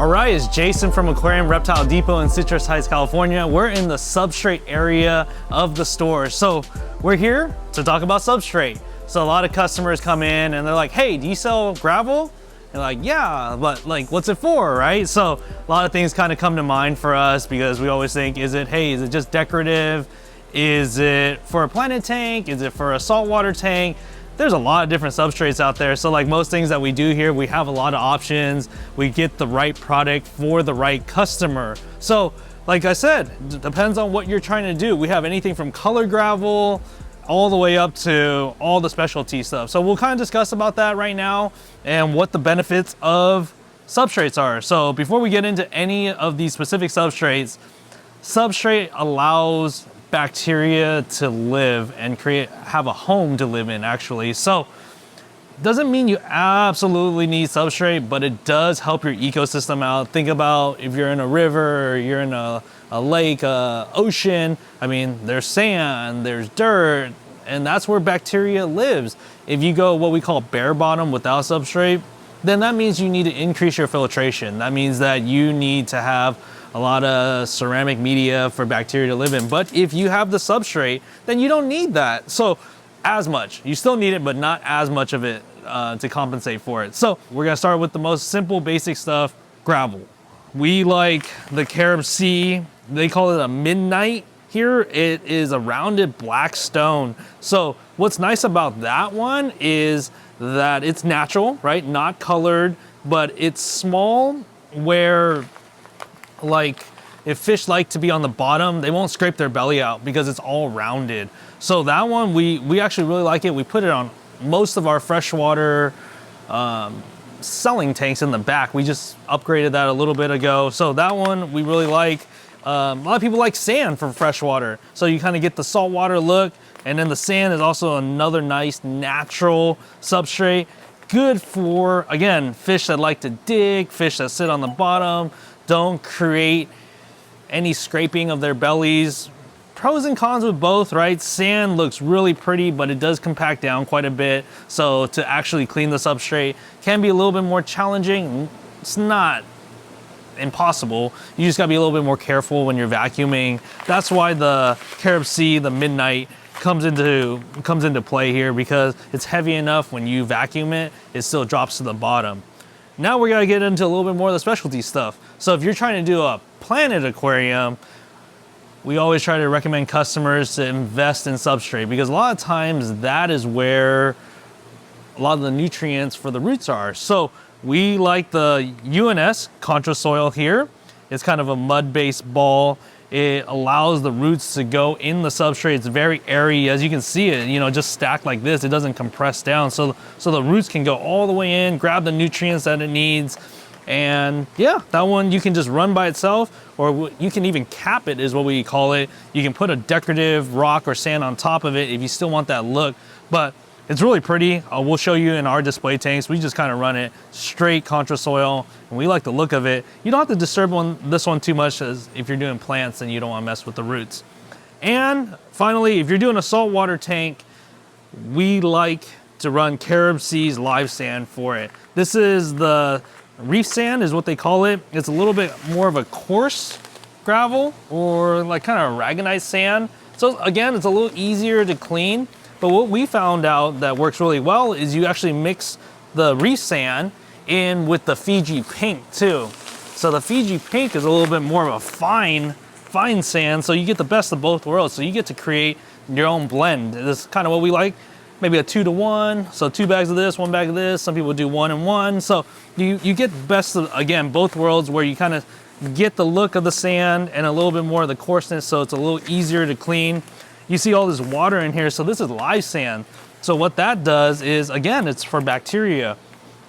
All right, it's Jason from Aquarium Reptile Depot in Citrus Heights, California. We're in the Substrate area of the store. So we're here to talk about Substrate. So a lot of customers come in and they're like, hey, do you sell gravel? And like, yeah, but like, what's it for, right? So a lot of things kind of come to mind for us because we always think, is it just decorative? Is it for a planted tank? Is it for a saltwater tank? There's a lot of different substrates out there. So like most things that we do here, we have a lot of options. We get the right product for the right customer. So like I said, it depends on what you're trying to do. We have anything from color gravel all the way up to all the specialty stuff. So we'll kind of discuss about that right now and what the benefits of substrates are. So before we get into any of these specific substrates, substrate allows bacteria to live and have a home to live in actually. So doesn't mean you absolutely need substrate, but it does help your ecosystem out. Think about if you're in a river or you're in a lake, ocean. I mean, there's sand, there's dirt, and that's where bacteria lives. If you go what we call bare bottom without substrate, then that means you need to increase your filtration. That means that you need to have a lot of ceramic media for bacteria to live in. But if you have the substrate, then you don't need that. So as much, you still need it, but not as much of it to compensate for it. So we're gonna start with the most simple, basic stuff, gravel. We like the Caribsea, they call it a midnight. Here it is a rounded black stone. So what's nice about that one is that it's natural, right? Not colored, but it's small where like if fish like to be on the bottom, they won't scrape their belly out because it's all rounded. So that one, we actually really like it. We put it on most of our freshwater selling tanks in the back. We just upgraded that a little bit ago. So that one we really like. A lot of people like sand from freshwater. So you kind of get the saltwater look, and then the sand is also another nice natural substrate. Good for, again, fish that like to dig, fish that sit on the bottom, don't create any scraping of their bellies. Pros and cons with both, right? Sand looks really pretty, but it does compact down quite a bit. So to actually clean the substrate can be a little bit more challenging. It's not impossible. You just gotta be a little bit more careful when you're vacuuming. That's why the Caribsea, the midnight, comes into play here because it's heavy enough when you vacuum it, it still drops to the bottom. Now we're gonna get into a little bit more of the specialty stuff. So if you're trying to do a planted aquarium, we always try to recommend customers to invest in substrate because a lot of times that is where a lot of the nutrients for the roots are. So we like the UNS contra soil here. It's kind of a mud-based ball. It allows the roots to go in the substrate. It's very airy, as you can see it, just stacked like this. It doesn't compress down. So the roots can go all the way in, grab the nutrients that it needs. And yeah, that one you can just run by itself, or you can even cap it is what we call it. You can put a decorative rock or sand on top of it if you still want that look. But it's really pretty. We'll show you in our display tanks. We just kind of run it straight contra soil, and we like the look of it. You don't have to disturb this one too much as if you're doing plants and you don't want to mess with the roots. And finally, if you're doing a saltwater tank, we like to run Caribsea's live sand for it. This is the reef sand is what they call it. It's a little bit more of a coarse gravel or like kind of aragonite sand. So again, it's a little easier to clean. But what we found out that works really well is you actually mix the reef sand in with the Fiji pink too. So the Fiji pink is a little bit more of a fine sand, so you get the best of both worlds. So you get to create your own blend. This is kind of what we like, maybe a 2-to-1. So 2 bags of this, 1 bag of this. Some people do 1 and 1. So you get best of, again, both worlds where you kind of get the look of the sand and a little bit more of the coarseness, so it's a little easier to clean. You see all this water in here, so this is live sand. So what that does is, again, it's for bacteria.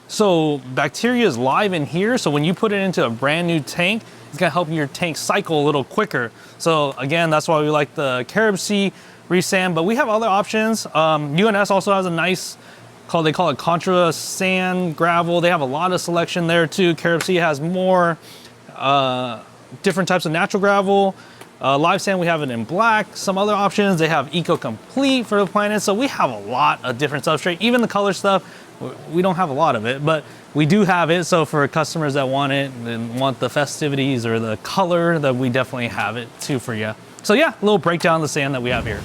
So bacteria is live in here, so when you put it into a brand new tank, it's gonna help your tank cycle a little quicker. So again, that's why we like the Caribsea reef sand, but we have other options. UNS also has a nice, they call it contra sand gravel. They have a lot of selection there too. Caribsea has more different types of natural gravel. Live sand, we have it in black. Some other options, they have Eco Complete for the planet. So we have a lot of different substrate. Even the color stuff, we don't have a lot of it, but we do have it. So for customers that want it and want the festivities or the color, that we definitely have it too for you. So yeah, a little breakdown of the sand that we have here.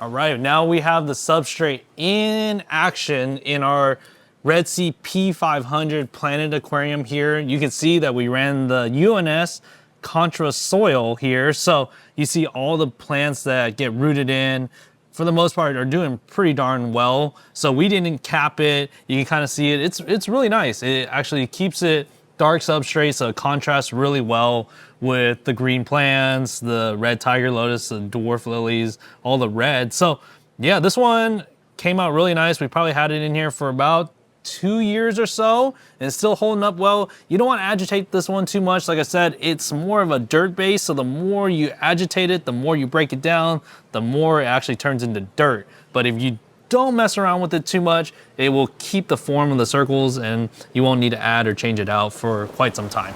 All right, now we have the Substrate in action in our Red Sea P500 planted aquarium here. You can see that we ran the UNS Contra soil here. So you see all the plants that get rooted in, for the most part, are doing pretty darn well. So we didn't cap it. You can kind of see it. It's really nice. It actually keeps it dark substrate, so it contrasts really well with the green plants, the red tiger lotus, the dwarf lilies, all the red. So yeah, this one came out really nice. We probably had it in here for about 2 years or so, and it's still holding up well. You don't want to agitate this one too much. Like I said, it's more of a dirt base, so the more you agitate it, the more you break it down, the more it actually turns into dirt. But if you don't mess around with it too much, it will keep the form of the circles and you won't need to add or change it out for quite some time.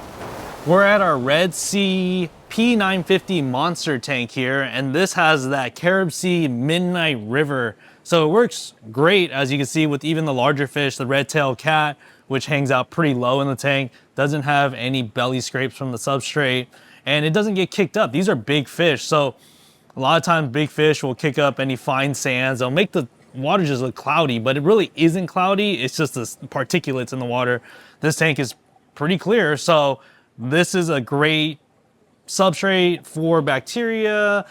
We're at our Red Sea P950 monster tank here, and this has that Caribsea Midnight River. So it works great, as you can see, with even the larger fish, the red-tailed cat, which hangs out pretty low in the tank, doesn't have any belly scrapes from the substrate, and it doesn't get kicked up. These are big fish, so a lot of times big fish will kick up any fine sands. They'll make the water just look cloudy, but it really isn't cloudy. It's just the particulates in the water. This tank is pretty clear, so this is a great substrate for bacteria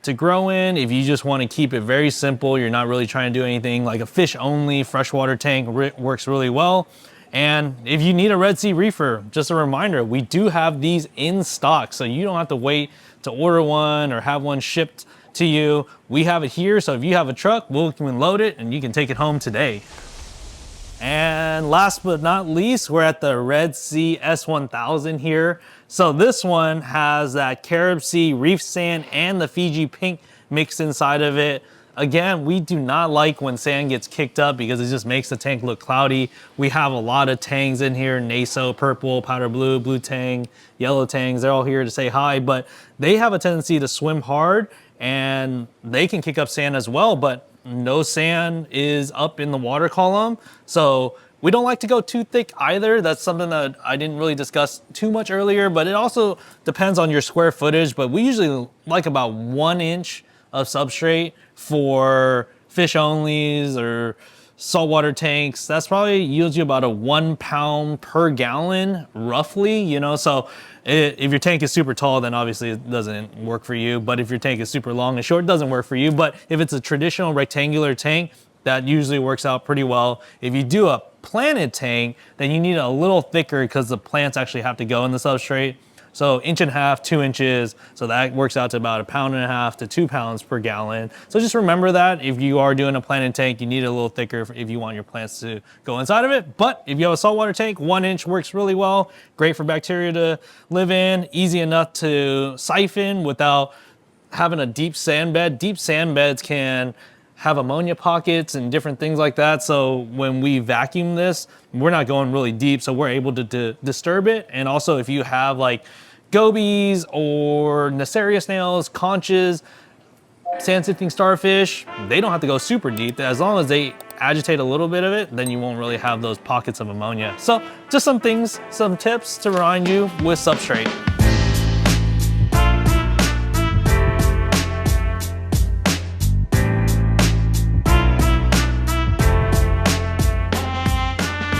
to grow in. If you just want to keep it very simple, you're not really trying to do anything, like a fish only freshwater tank works really well. And if you need a Red Sea reefer, just a reminder, we do have these in stock, so you don't have to wait to order one or have one shipped to you. We have it here, so if you have a truck, we can load it and you can take it home today. And last but not least, we're at the Red Sea S1000 here. So this one has that Caribsea reef sand and the Fiji pink mixed inside of it. Again, we do not like when sand gets kicked up because it just makes the tank look cloudy. We have a lot of tangs in here, Naso, purple, powder blue, blue tang, yellow tangs. They're all here to say hi, but they have a tendency to swim hard and they can kick up sand as well, but no sand is up in the water column. So we don't like to go too thick either. That's something that I didn't really discuss too much earlier, but it also depends on your square footage. But we usually like about 1 inch of substrate for fish onlys or saltwater tanks. That's probably yields you about a 1 pound per gallon, roughly, you know. So if your tank is super tall, then obviously it doesn't work for you. But if your tank is super long and short, it doesn't work for you. But if it's a traditional rectangular tank, that usually works out pretty well. If you do a planted tank, then you need a little thicker because the plants actually have to go in the substrate. So 1.5 inches, 2 inches. So that works out to about 1.5 pounds to 2 pounds per gallon. So just remember that if you are doing a planted tank, you need it a little thicker if you want your plants to go inside of it. But if you have a saltwater tank, 1 inch works really well. Great for bacteria to live in, easy enough to siphon without having a deep sand bed. Deep sand beds can have ammonia pockets and different things like that. So when we vacuum this, we're not going really deep, so we're able to disturb it. And also if you have like gobies or Nassarius snails, conches, sand-sifting starfish, they don't have to go super deep. As long as they agitate a little bit of it, then you won't really have those pockets of ammonia. So just some things, some tips to remind you with Substrate.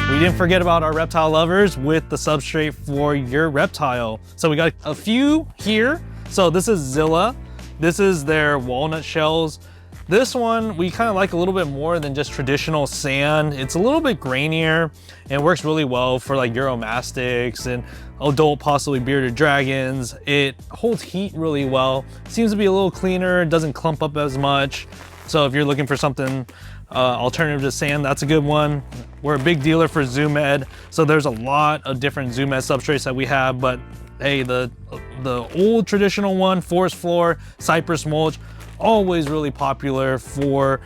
We didn't forget about our reptile lovers with the substrate for your reptile. So we got a few here. So this is Zilla. This is their walnut shells. This one we kind of like a little bit more than just traditional sand. It's a little bit grainier and works really well for like Uromastics and adult, possibly bearded dragons. It holds heat really well. Seems to be a little cleaner, doesn't clump up as much. So if you're looking for something alternative to sand, that's a good one. We're a big dealer for ZooMed, so there's a lot of different ZooMed substrates that we have, but hey, the old traditional one, forest floor, cypress mulch, always really popular for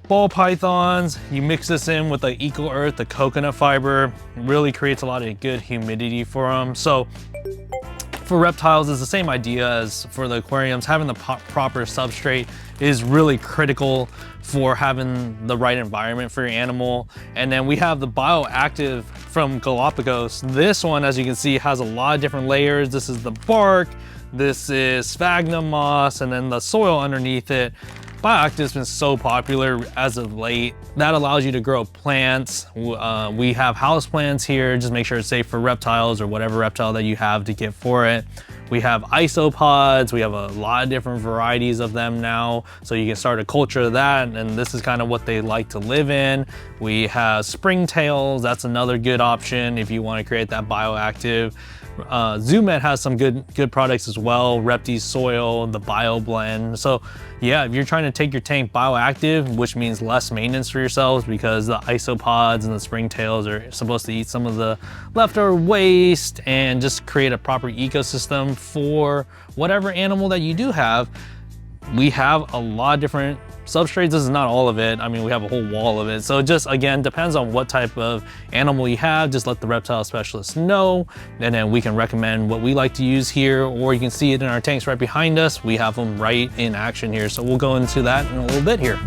ball pythons. You mix this in with the Eco Earth, the coconut fiber, it really creates a lot of good humidity for them. So for reptiles is the same idea as for the aquariums. Having the proper substrate is really critical for having the right environment for your animal. And then we have the bioactive from Galapagos. This one, as you can see, has a lot of different layers. This is the bark, this is sphagnum moss, and then the soil underneath it. Bioactive has been so popular as of late. That allows you to grow plants. We have house plants here. Just make sure it's safe for reptiles or whatever reptile that you have to get for it. We have isopods. We have a lot of different varieties of them now. So you can start a culture of that. And this is kind of what they like to live in. We have springtails. That's another good option if you want to create that bioactive. ZooMed has some good products as well. Reptile soil, the BioBlend. So yeah, if you're trying to take your tank bioactive, which means less maintenance for yourselves because the isopods and the springtails are supposed to eat some of the leftover waste and just create a proper ecosystem for whatever animal that you do have. We have a lot of different substrates. This is not all of it. I mean, we have a whole wall of it. So it just, again, depends on what type of animal you have. Just let the reptile specialist know, and then we can recommend what we like to use here, or you can see it in our tanks right behind us. We have them right in action here. So we'll go into that in a little bit here.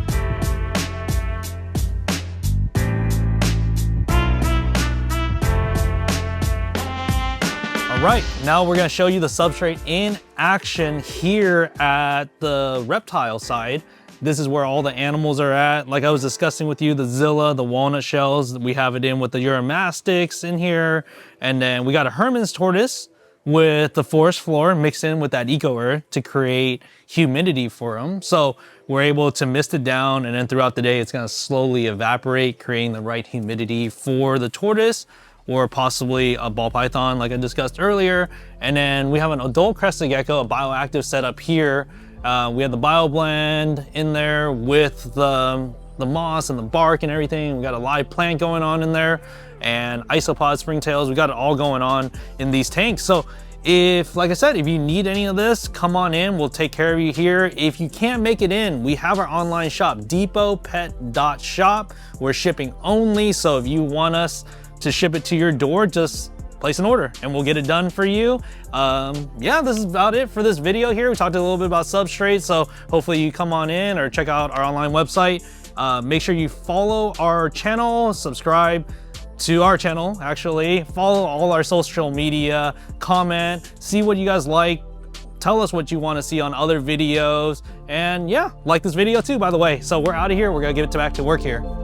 All right, now we're gonna show you the substrate in action here at the reptile side. This is where all the animals are at. Like I was discussing with you, the Zilla, the walnut shells, we have it in with the Uromastyx in here. And then we got a Herman's tortoise with the forest floor mixed in with that eco earth to create humidity for them. So we're able to mist it down, and then throughout the day, it's gonna slowly evaporate, creating the right humidity for the tortoise, or possibly a ball python like I discussed earlier. And then we have an adult crested gecko, a bioactive setup here. We have the BioBlend in there with the moss and the bark and everything. We got a live plant going on in there, and isopod springtails. We got it all going on in these tanks. So if, like I said, if you need any of this, come on in, we'll take care of you here. If you can't make it in, we have our online shop, depotpet.shop. We're shipping only, so if you want us to ship it to your door, just place an order and we'll get it done for you. Yeah, this is about it for this video here. We talked a little bit about Substrate, so hopefully you come on in or check out our online website. Make sure you follow our channel, subscribe to our channel, actually, follow all our social media, comment, see what you guys like, tell us what you want to see on other videos, and yeah, like this video too, by the way. So we're out of here. We're gonna get back to work here.